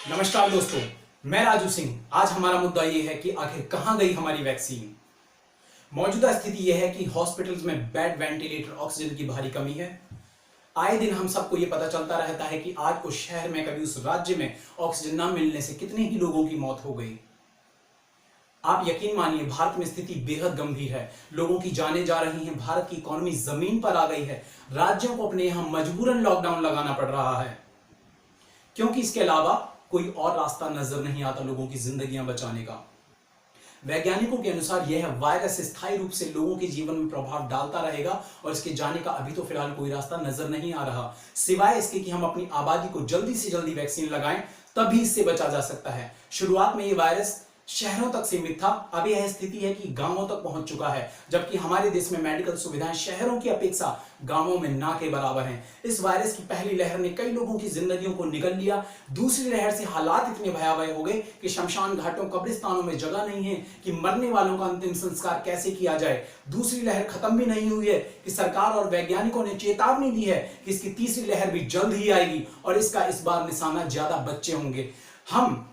नमस्कार दोस्तों, मैं राजू सिंह। आज हमारा मुद्दा यह है कि आखिर कहां गई हमारी वैक्सीन। मौजूदा स्थिति यह है कि हॉस्पिटल्स में बेड, वेंटिलेटर, ऑक्सीजन की भारी कमी है। आए दिन हम सबको यह पता चलता रहता है कि आज उस शहर में, कभी उस राज्य में ऑक्सीजन न मिलने से कितने ही लोगों की मौत हो गई। आप यकीन मानिए, भारत में स्थिति बेहद गंभीर है। लोगों की जानें जा रही हैं, भारत की इकोनॉमी जमीन पर आ गई है। राज्यों को अपने यहां मजबूरन लॉकडाउन लगाना पड़ रहा है, क्योंकि इसके अलावा कोई और रास्ता नजर नहीं आता लोगों की जिंदगियां बचाने का। वैज्ञानिकों के अनुसार यह वायरस स्थायी रूप से लोगों के जीवन में प्रभाव डालता रहेगा और इसके जाने का अभी तो फिलहाल कोई रास्ता नजर नहीं आ रहा, सिवाय इसके कि हम अपनी आबादी को जल्दी से जल्दी वैक्सीन लगाएं, तभी इससे बचा जा सकता है। शुरुआत में यह वायरस शहरों तक सीमित था, अब यह स्थिति है कि गांवों तक पहुंच चुका है, जबकि हमारे देश में मेडिकल सुविधाएं शहरों की अपेक्षा गांवों में ना के बराबर हैं। इस वायरस की पहली लहर ने कई लोगों की जिंदगियों को निगल लिया। दूसरी लहर से हालात इतने भयावह हो गए कि शमशान घाटों, कब्रिस्तानों में जगह नहीं है कि मरने वालों का अंतिम संस्कार कैसे किया जाए। दूसरी लहर खत्म भी नहीं हुई है कि सरकार और वैज्ञानिकों ने चेतावनी दी है कि इसकी तीसरी लहर भी जल्द ही आएगी और इसका इस बार निशाना ज्यादा बच्चे होंगे। हम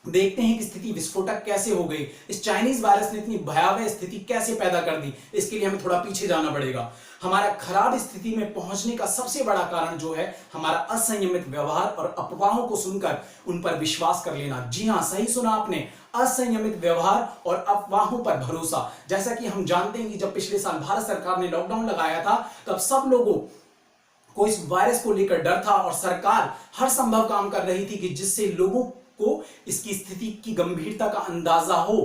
देखते हैं कि स्थिति विस्फोटक कैसे हो गई। इस चाइनीज वायरस ने इतनी भयावह स्थिति कैसे पैदा कर दी, इसके लिए हमें थोड़ा पीछे जाना पड़ेगा। हमारा खराब स्थिति में पहुंचने का सबसे बड़ा कारण जो है, हमारा असंयमित व्यवहार और अफवाहों को सुनकर उन पर विश्वास कर लेना। जी हां, सही सुना आपने, असंयमित व्यवहार और अफवाहों पर भरोसा। जैसा कि हम जानते हैं कि जब पिछले साल भारत सरकार ने लॉकडाउन लगाया था, तब सब लोगों को इस वायरस को लेकर डर था और सरकार हर संभव काम कर रही थी कि जिससे लोगों को इसकी स्थिति की गंभीरता का अंदाजा हो,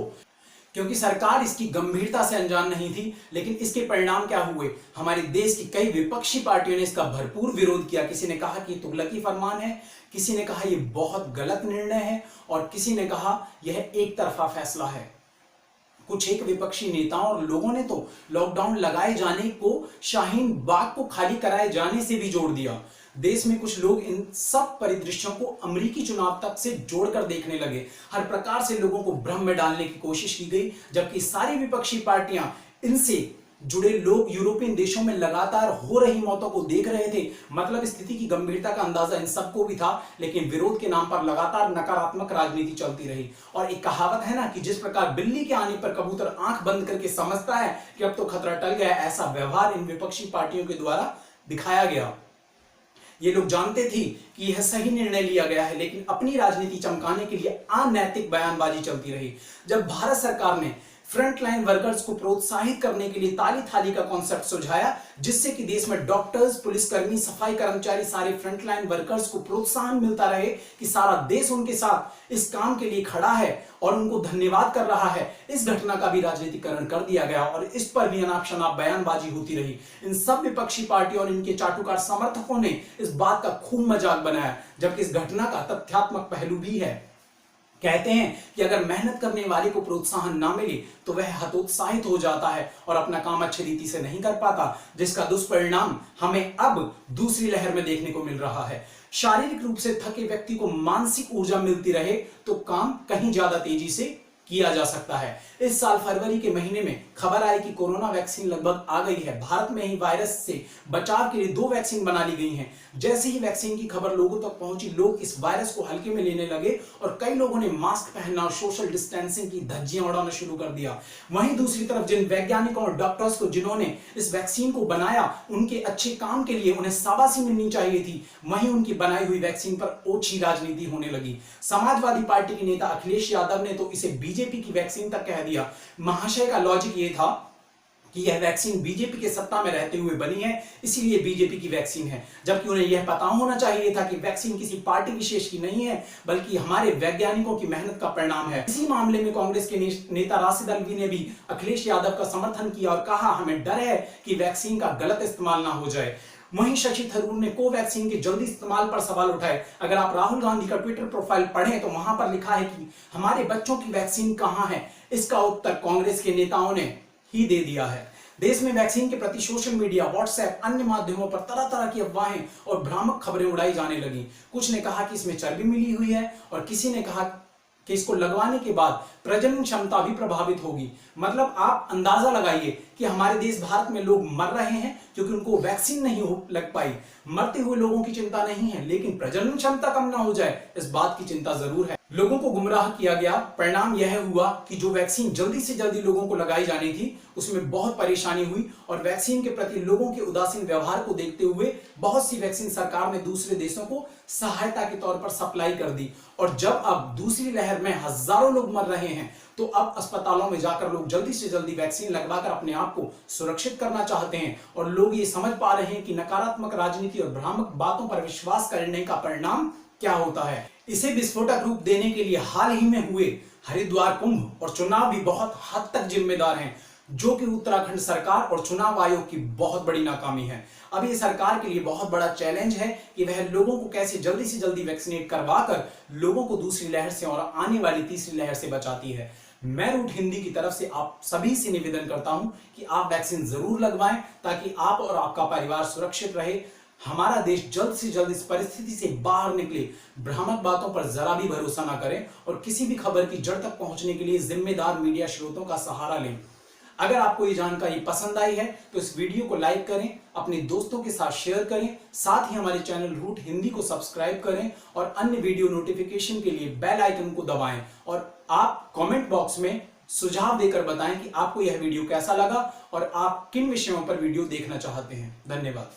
क्योंकि सरकार इसकी गंभीरता से अनजान नहीं थी। लेकिन इसके परिणाम क्या हुए? हमारे देश की कई विपक्षी पार्टियों ने इसका भरपूर विरोध किया। किसी ने कहा कि तुगलकी फरमान है, किसी ने कहा यह बहुत गलत निर्णय है और किसी ने कहा यह एक तरफा फैसला है। कुछ एक विपक्षी नेताओं और लोगों ने तो लॉकडाउन लगाए जाने को शाहीन बाग को खाली कराए जाने से भी जोड़ दिया। देश में कुछ लोग इन सब परिदृश्यों को अमेरिकी चुनाव तक से जोड़कर देखने लगे। हर प्रकार से लोगों को भ्रम में डालने की कोशिश की गई, जबकि सारी विपक्षी पार्टियां, इनसे जुड़े लोग यूरोपियन देशों में लगातार हो रही मौतों को देख रहे थे। मतलब स्थिति की गंभीरता का अंदाजा इन सबको भी था, लेकिन विरोध के नाम पर लगातार नकारात्मक राजनीति चलती रही। और एक कहावत है ना कि जिस प्रकार बिल्ली के आने पर कबूतर आंख बंद करके समझता है कि अब तो खतरा टल गया, ऐसा व्यवहार इन विपक्षी पार्टियों के द्वारा दिखाया गया। ये लोग जानते थे कि यह सही निर्णय लिया गया है, लेकिन अपनी राजनीति चमकाने के लिए अनैतिक बयानबाजी चलती रही। जब भारत सरकार ने फ्रंटलाइन वर्कर्स को प्रोत्साहित करने के लिए ताली थाली का कॉन्सेप्ट सुझाया, जिससे कि देश में डॉक्टर्स, पुलिसकर्मी, सफाई कर्मचारी, सारे फ्रंटलाइन वर्कर्स को प्रोत्साहन मिलता रहे कि सारा देश उनके साथ इस काम के लिए खड़ा है और उनको धन्यवाद कर रहा है, इस घटना का भी राजनीतिकरण कर दिया गया और इस पर भी अनाप शनाप बयानबाजी होती रही। इन सब विपक्षी पार्टियों और इनके चाटुकार समर्थकों ने इस बात का खूब मजाक बनाया, जबकि इस घटना का तथ्यात्मक पहलू भी है। कहते हैं कि अगर मेहनत करने वाले को प्रोत्साहन ना मिले तो वह हतोत्साहित हो जाता है और अपना काम अच्छी रीति से नहीं कर पाता, जिसका दुष्परिणाम हमें अब दूसरी लहर में देखने को मिल रहा है। शारीरिक रूप से थके व्यक्ति को मानसिक ऊर्जा मिलती रहे तो काम कहीं ज्यादा तेजी से किया जा सकता है। इस साल फरवरी के महीने में खबर आई कि कोरोना वैक्सीन लगभग आ गई है। भारत में ही वायरस से बचाव के लिए 2 वैक्सीन बना ली गई हैं। जैसे ही वैक्सीन की खबर लोगों तक पहुंची, लोग इस वायरस को हल्के में लेने लगे और कई लोगों ने मास्क पहनना और सोशल डिस्टेंसिंग की धज्जियां उड़ाना शुरू कर दिया। वहीं दूसरी तरफ जिन वैज्ञानिकों और डॉक्टर्स को जिन्होंने इस वैक्सीन को बनाया, उनके अच्छे काम के लिए उन्हें शाबाशी मिलनी चाहिए थी, वहीं उनकी बनाई हुई वैक्सीन पर ओछी राजनीति होने लगी। समाजवादी पार्टी के नेता अखिलेश यादव ने तो इसे बीजेपी की वैक्सीन तक कह दिया। महाशय का लॉजिक यह था कि यह वैक्सीन बीजेपी के सत्ता में रहते हुए बनी है, इसीलिए बीजेपी की वैक्सीन है, जबकि उन्हें यह पता होना चाहिए था कि वैक्सीन किसी पार्टी विशेष की नहीं है, बल्कि हमारे वैज्ञानिकों की मेहनत का परिणाम है। इसी मामले में कांग्रेस के नेता राशिद अल्वी ने भी अखिलेश यादव का समर्थन किया और कहा, हमें डर है कि वैक्सीन का गलत इस्तेमाल ना हो जाए। वहीं शशि थरूर ने कोवैक्सीन के जल्दी इस्तेमाल पर सवाल उठाए। अगर आप राहुल गांधी का ट्विटर प्रोफाइल पढ़ें तो वहां पर लिखा है कि हमारे बच्चों की वैक्सीन कहां है। इसका उत्तर कांग्रेस के नेताओं ने ही दे दिया है। देश में वैक्सीन के प्रति सोशल मीडिया, व्हाट्सएप, अन्य माध्यमों पर तरह तरह की अफवाहें और भ्रामक खबरें उड़ाई जाने लगी। कुछ ने कहा कि इसमें चर्बी मिली हुई है और किसी ने कहा कि इसको लगवाने के बाद प्रजनन क्षमता भी प्रभावित होगी। मतलब आप अंदाजा लगाइए कि हमारे देश भारत में लोग मर रहे हैं क्योंकि उनको वैक्सीन नहीं लग पाई। मरते हुए लोगों की चिंता नहीं है, लेकिन प्रजनन क्षमता कम ना हो जाए इस बात की चिंता जरूर है। लोगों को गुमराह किया गया, परिणाम यह हुआ कि जो वैक्सीन जल्दी से जल्दी लोगों को लगाई जानी थी उसमें बहुत परेशानी हुई और वैक्सीन के प्रति लोगों के उदासीन व्यवहार को देखते हुए बहुत सी वैक्सीन सरकार ने दूसरे देशों को सहायता के तौर पर सप्लाई कर दी। और जब अब दूसरी लहर में हजारों लोग मर रहे हैं तो अब अस्पतालों में जाकर लोग जल्दी से जल्दी वैक्सीन लगवाकर अपने आप को सुरक्षित करना चाहते हैं। और लोग ये समझ पा रहे हैं कि नकारात्मक राजनीति और भ्रामक बातों पर विश्वास करने का परिणाम क्या होता है। इसे विस्फोटक रूप देने के लिए हाल ही में हुए हरिद्वार कुंभ और चुनाव भी बहुत हद तक जिम्मेदार हैं, जो कि उत्तराखंड सरकार और चुनाव आयोग की बहुत बड़ी नाकामी है। अब ये सरकार के लिए बहुत बड़ा चैलेंज है कि वह लोगों को कैसे जल्दी से जल्दी वैक्सीनेट करवाकर लोगों को दूसरी लहर से और आने वाली तीसरी लहर से बचाती है। मैं रूट हिंदी की तरफ से आप सभी से निवेदन करता हूं कि आप वैक्सीन जरूर लगवाएं ताकि आप और आपका परिवार सुरक्षित रहे। हमारा देश जल्द से जल्द इस परिस्थिति से बाहर निकले। भ्रामक बातों पर जरा भी भरोसा ना करें और किसी भी खबर की जड़ तक पहुंचने के लिए जिम्मेदार मीडिया स्रोतों का सहारा लें। अगर आपको ये जानकारी पसंद आई है तो इस वीडियो को लाइक करें, अपने दोस्तों के साथ शेयर करें, साथ ही हमारे चैनल रूट हिंदी को सब्सक्राइब करें और अन्य वीडियो नोटिफिकेशन के लिए बेल आइकन को दबाएं। और आप कमेंट बॉक्स में सुझाव देकर बताएं कि आपको यह वीडियो कैसा लगा और आप किन विषयों पर वीडियो देखना चाहते हैं। धन्यवाद।